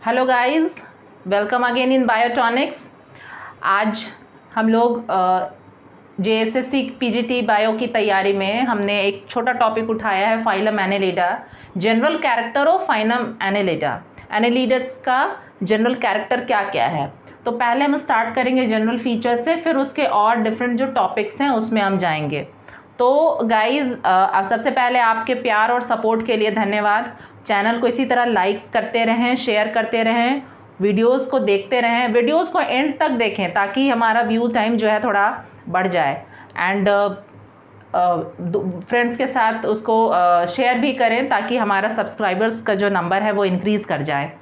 Hello guys, welcome again in Biotonics. आज हम लोग JSSC PGT बायो की तैयारी में हमने एक छोटा टॉपिक उठाया है, phylum Annelida, general character of phylum Annelida. Annelids का जनरल कैरेक्टर क्या क्या है। तो पहले हम स्टार्ट करेंगे जनरल फीचर से, फिर उसके और डिफरेंट जो टॉपिक्स हैं उसमें हम जाएंगे। तो गाइज़ सबसे पहले आपके प्यार और सपोर्ट के लिए धन्यवाद। चैनल को इसी तरह लाइक करते रहें, शेयर करते रहें, वीडियोस को देखते रहें, वीडियोस को एंड तक देखें ताकि हमारा व्यू टाइम जो है थोड़ा बढ़ जाए। एंड फ्रेंड्स के साथ उसको शेयर भी करें ताकि हमारा सब्सक्राइबर्स का जो नंबर है वो इंक्रीज़ कर जाए।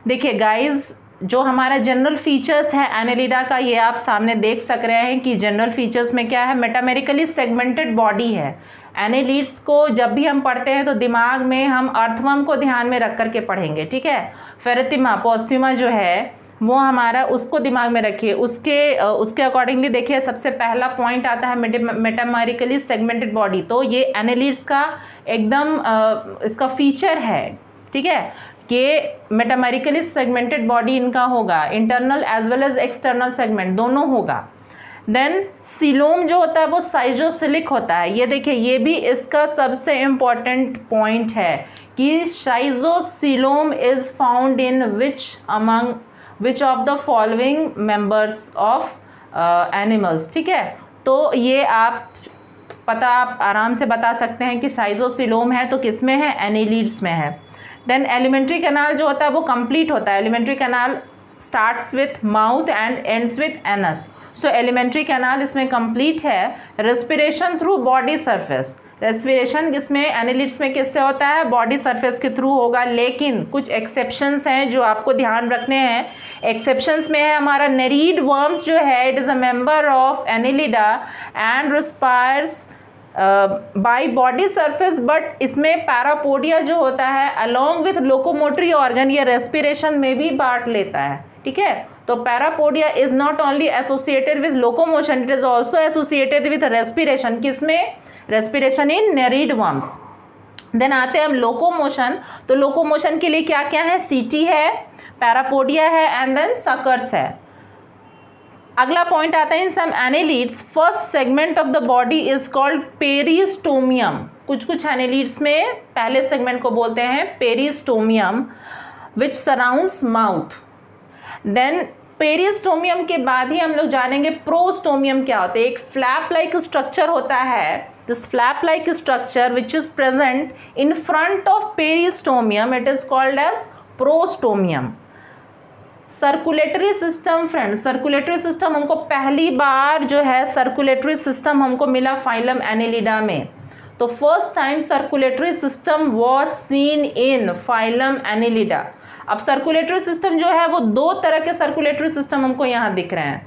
देखिए गाइज़, जो हमारा जनरल फीचर्स है एनेलिडा का, ये आप सामने देख सक रहे हैं कि जनरल फीचर्स में क्या है, मेटामेरिकली सेगमेंटेड बॉडी है। एनेलिड्स को जब भी हम पढ़ते हैं तो दिमाग में हम अर्थवर्म को ध्यान में रख करके पढ़ेंगे, ठीक है। फेरेटिमा पोस्ट्यूमा जो है वो हमारा, उसको दिमाग में रखिए। उसके अकॉर्डिंगली देखिए, सबसे पहला पॉइंट आता है मेटामेरिकली सेगमेंटेड बॉडी। तो ये एनेलिड्स का एकदम इसका फीचर है, ठीक है, कि मेटामेरिकली सेगमेंटेड बॉडी इनका होगा, internal as well as external segment दोनों होगा। देन सीलोम जो होता है वो साइजोसिलिक होता है। ये देखिए, ये भी इसका सबसे इम्पॉर्टेंट पॉइंट है कि schizocoelom is found in which of the following members of animals, ठीक है। तो ये आप आराम से बता सकते हैं कि साइजोसिलोम है तो किस में है, एनेलिड्स में है। देन एलिमेंट्री कैनाल जो होता है वो कंप्लीट होता है। Alimentary canal starts with mouth and ends with anus. So alimentary canal इसमें कंप्लीट है। Respiration through body surface, respiration इसमें एनेलिड्स में किससे होता है, बॉडी सरफेस के थ्रू होगा। लेकिन कुछ एक्सेप्शंस हैं जो आपको ध्यान रखने हैं। एक्सेप्शंस में है हमारा नेरीड वर्म्स जो है, it is a member of Annelida and respires by body surface, but इसमें पैरापोडिया जो होता है अलोंग विथ लोकोमोटरी ऑर्गन, ये रेस्पिरेशन में भी पार्ट लेता है, ठीक है। तो parapodia is not only associated with locomotion, it is also associated with respiration. किसमें, रेस्पिरेशन इन नेरीड वर्म्स। देन आते हैं हम लोकोमोशन। तो लोकोमोशन के लिए क्या क्या है, सीटी है, पैरापोडिया है एंड देन सकर्स है। अगला पॉइंट आता है, in some annelids first segment of the body is called peristomium. कुछ एनेलिड्स में पहले सेगमेंट को बोलते हैं peristomium, which surrounds mouth. Then peristomium के बाद ही हम लोग जानेंगे प्रोस्टोमियम क्या होता है। एक फ्लैप लाइक स्ट्रक्चर होता है, this flap like structure which is present in front of peristomium, it is called as prostomium. Circulatory system friends, circulatory system हमको पहली बार जो है सर्कुलेटरी सिस्टम हमको मिला फाइलम एनेलिडा में। तो first time circulatory system was seen in phylum Annelida. अब circulatory system जो है वो दो तरह के सर्कुलेटरी सिस्टम हमको यहाँ दिख रहे हैं।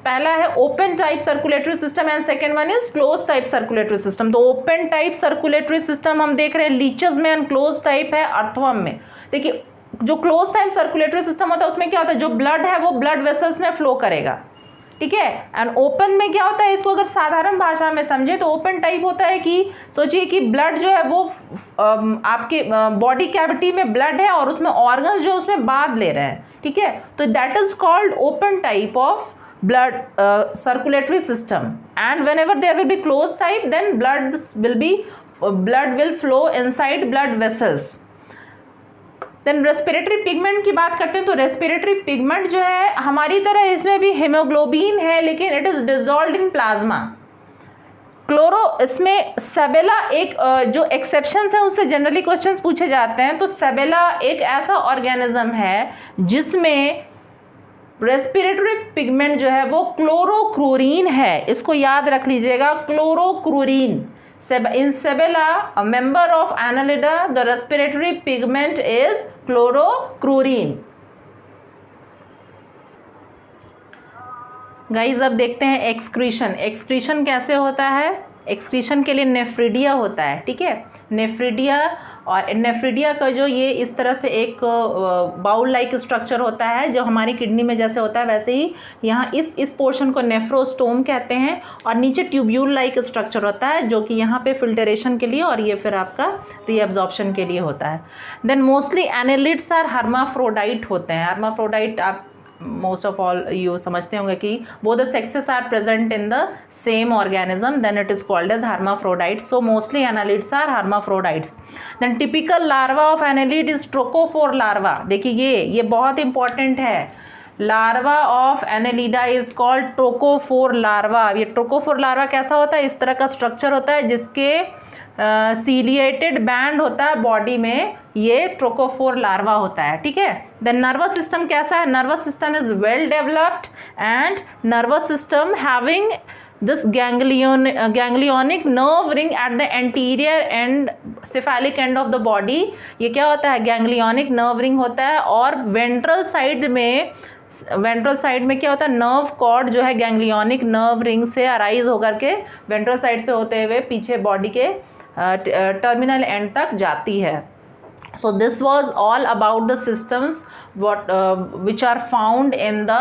पहला है open type circulatory system and second one is close type circulatory system. तो ओपन टाइप सर्कुलेटरी सिस्टम हम देख रहे हैं लीचेस में, एंड क्लोज टाइप है अर्थवर्म में। देखिए, जो क्लोज टाइप सर्कुलेटरी सिस्टम होता है उसमें क्या होता है, जो ब्लड है वो ब्लड वेसल्स में फ्लो करेगा, ठीक है। एंड ओपन में क्या होता है, इसको अगर साधारण भाषा में समझे तो ओपन टाइप होता है कि सोचिए कि ब्लड जो है वो आपके बॉडी कैविटी में ब्लड है और उसमें ऑर्गन्स जो उसमें बांध ले रहे हैं, ठीक है। तो that is called open type of blood circulatory system, and whenever there will be closed type, then blood will flow inside blood vessels. Then respiratory pigment की बात करते हैं। तो respiratory pigment जो है हमारी तरह इसमें भी hemoglobin है, लेकिन it is dissolved in plasma. इसमें सेबेला एक जो एक्सेप्शंस है उससे जनरली क्वेश्चंस पूछे जाते हैं। तो सेबेला एक ऐसा ऑर्गेनिज्म है जिसमें रेस्पिरेटरी पिगमेंट जो है वो क्लोरोक्लोरीन है। इसको याद रख लीजिएगा, chlorocruorin. In Sabella, a member of Annelida, the respiratory pigment is chlorocruorin. Guys, अब देखते हैं एक्सक्रीशन। एक्सक्रीशन कैसे होता है। एक्सक्रीशन के लिए नेफ्रिडिया होता है, ठीक है। नेफ्रिडिया, और नेफ्रिडिया का जो ये इस तरह से एक बाउल लाइक स्ट्रक्चर होता है जो हमारी किडनी में जैसे होता है वैसे ही यहाँ इस पोर्शन को नेफ्रोस्टोम कहते हैं, और नीचे ट्यूब्यूल लाइक स्ट्रक्चर होता है जो कि यहाँ पे फिल्टरेशन के लिए और ये फिर आपका रीअब्जॉर्प्शन के लिए होता है। Then mostly annelids are hermaphrodite होते हैं। हर्माफ्रोडाइट आप मोस्ट ऑफ ऑल यू समझते होंगे कि both the sexes are present in the same organism, then it is called as hermaphrodites. So mostly annelids are hermaphrodites. Then typical larva of annelid is trochophore larva. देखिए ये बहुत important है। Larva of Annelida is called trochophore larva. ये trochophore larva कैसा होता है? इस तरह का स्ट्रक्चर होता है जिसके सीलिएटेड बैंड होता है बॉडी में, ये ट्रोकोफोर लार्वा होता है, ठीक है। देन नर्वस सिस्टम कैसा है? Nervous system is well developed and nervous system having this ganglionic nerve ring at the anterior and cephalic end of the body। ये क्या होता है? गैंग्लियोनिक नर्व रिंग होता है। और वेंट्रल साइड में क्या होता है? नर्व कॉर्ड जो है गैंग्लियोनिक नर्व रिंग से अराइज होकर के वेंट्रल साइड से होते हुए पीछे बॉडी के टर्मिनल एंड तक जाती है। So this was all about the systems which are found in the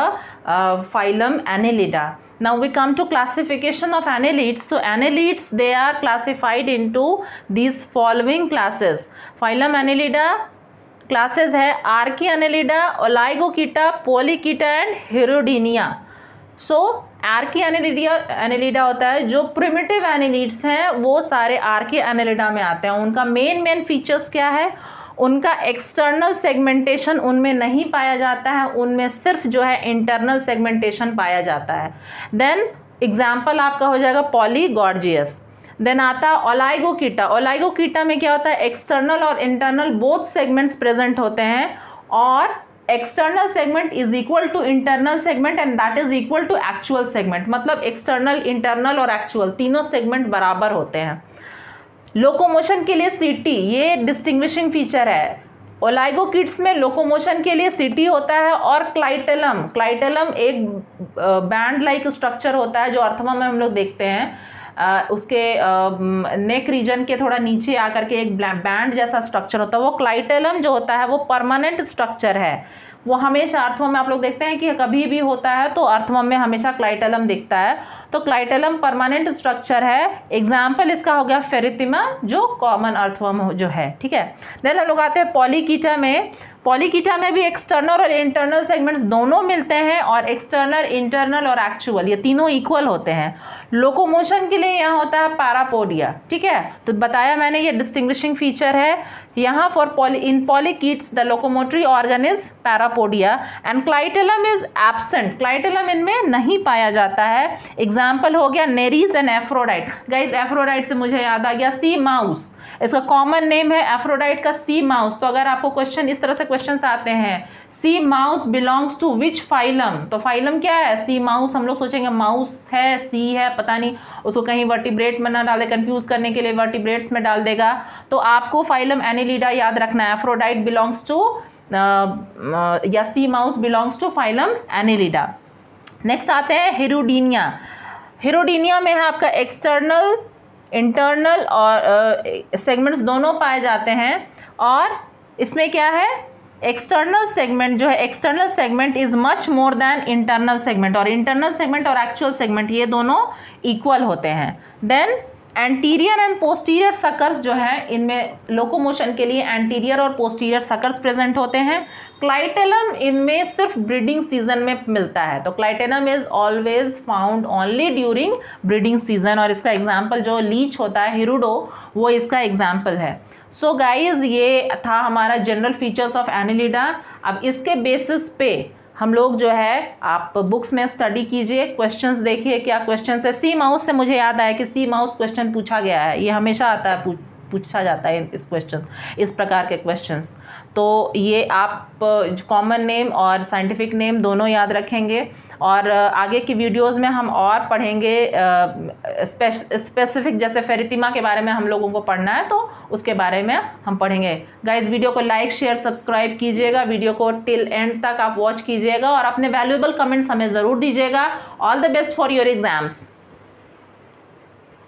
phylum Annelida. Now we come to classification of annelids. So annelids, they are classified into these following classes. Phylum Annelida classes है Archaeannelida, Oligochaeta, Polychaeta and Hirudinea. सो आर्कियानेलिडा होता है, जो primitive annelids हैं वो सारे आर्कियानेलिडा में आते हैं। उनका मेन फीचर्स क्या है? उनका एक्सटर्नल सेगमेंटेशन उनमें नहीं पाया जाता है, उनमें सिर्फ जो है इंटरनल सेगमेंटेशन पाया जाता है। देन एग्जाम्पल आपका हो जाएगा पॉलीगॉर्जियस। देन आता है ओलाइगोकीटा। ओलाइगोकीटा में क्या होता है? एक्सटर्नल और इंटरनल बोथ सेगमेंट्स प्रेजेंट होते हैं, और external segment is equal to internal segment and that is equal to actual segment. मतलब एक्सटर्नल, इंटरनल और एक्चुअल तीनों सेगमेंट बराबर होते हैं। लोकोमोशन के लिए सीटी, ये डिस्टिंग्विशिंग फीचर है। ओलाइगोकिड्स में लोकोमोशन के लिए सीटी होता है, और क्लाइटेलम एक बैंड लाइक स्ट्रक्चर होता है जो अर्थमा में हम लोग देखते हैं। उसके नेक रीजन के थोड़ा नीचे आकर के एक बैंड जैसा स्ट्रक्चर होता है। वो क्लाइटेलम जो होता है वो परमानेंट स्ट्रक्चर है। वो हमेशा अर्थमा में आप लोग देखते हैं कि कभी भी होता है तो अर्थमा में हमेशा क्लाइटेलम दिखता है। तो क्लाइटेलम परमानेंट स्ट्रक्चर है। एग्जाम्पल इसका हो गया फेरिथिमा, जो कॉमन अर्थवर्म जो है, ठीक है। देन हम लोग आते हैं पॉलीकीटा में। पॉलीकीटा में भी एक्सटर्नल और इंटरनल सेगमेंट्स दोनों मिलते हैं, और एक्सटर्नल, इंटरनल और एक्चुअल ये तीनों इक्वल होते हैं। लोकोमोशन के लिए यहाँ होता है पैरापोडिया, ठीक है। तो बताया मैंने ये डिस्टिंग्विशिंग फीचर है यहाँ for in polychaetes the locomotory organ is parapodia and clitellum is absent. Clitellum इनमें नहीं पाया जाता है। एग्जाम्पल हो गया Nereis and Aphrodite. Guys Aphrodite से मुझे याद आ गया सी माउस, इसका कॉमन नेम है एफ्रोडाइट का सी माउस। तो अगर आपको क्वेश्चन इस तरह से क्वेश्चंस आते हैं, sea mouse belongs to which phylum, तो फाइलम क्या है? Sea mouse. हम लोग सोचेंगे माउस है, सी है, पता नहीं, उसको कहीं वर्टिब्रेट में ना डाले, कंफ्यूज करने के लिए वर्टिब्रेट्स में डाल देगा। तो आपको फाइलम एनेलिडा याद रखना है। एफ्रोडाइट बिलोंग्स टू या sea mouse belongs to phylum Annelida. Next आते हैं हिरुडीनिया। हिरुडीनिया में है आपका एक्सटर्नल, इंटरनल और सेगमेंट्स दोनों पाए जाते हैं। और इसमें क्या है? एक्सटर्नल सेगमेंट जो है, external segment is much more than internal segment, और इंटरनल सेगमेंट और एक्चुअल सेगमेंट ये दोनों इक्वल होते हैं। Then anterior and posterior suckers जो है, इनमें लोकोमोशन के लिए एंटीरियर और पोस्टीरियर सकर्स प्रेजेंट होते हैं। क्लाइटेलम इनमें सिर्फ ब्रीडिंग सीजन में मिलता है, तो clitellum is always found only during breeding season, और इसका एग्जाम्पल जो लीच होता है हिरुडो, वो इसका एग्जाम्पल है। सो गाइज ये था हमारा जनरल फीचर्स ऑफ एनेलिडा। अब इसके बेसिस पे हम लोग जो है, आप बुक्स में स्टडी कीजिए, क्वेश्चंस देखिए क्या क्वेश्चंस है। सी माउस से मुझे याद आया कि सी माउस क्वेश्चन पूछा गया है, ये हमेशा आता है, पूछा जाता है इस क्वेश्चन, इस प्रकार के क्वेश्चंस। तो ये आप कॉमन नेम और साइंटिफिक नेम दोनों याद रखेंगे, और आगे की वीडियोस में हम और पढ़ेंगे स्पेसिफिक, जैसे फेरिथिमा के बारे में हम लोगों को पढ़ना है तो उसके बारे में हम पढ़ेंगे। गाइज वीडियो को लाइक, शेयर, सब्सक्राइब कीजिएगा, वीडियो को टिल एंड तक आप वॉच कीजिएगा, और अपने वैल्यूएबल कमेंट्स हमें ज़रूर दीजिएगा। All the best for your exams.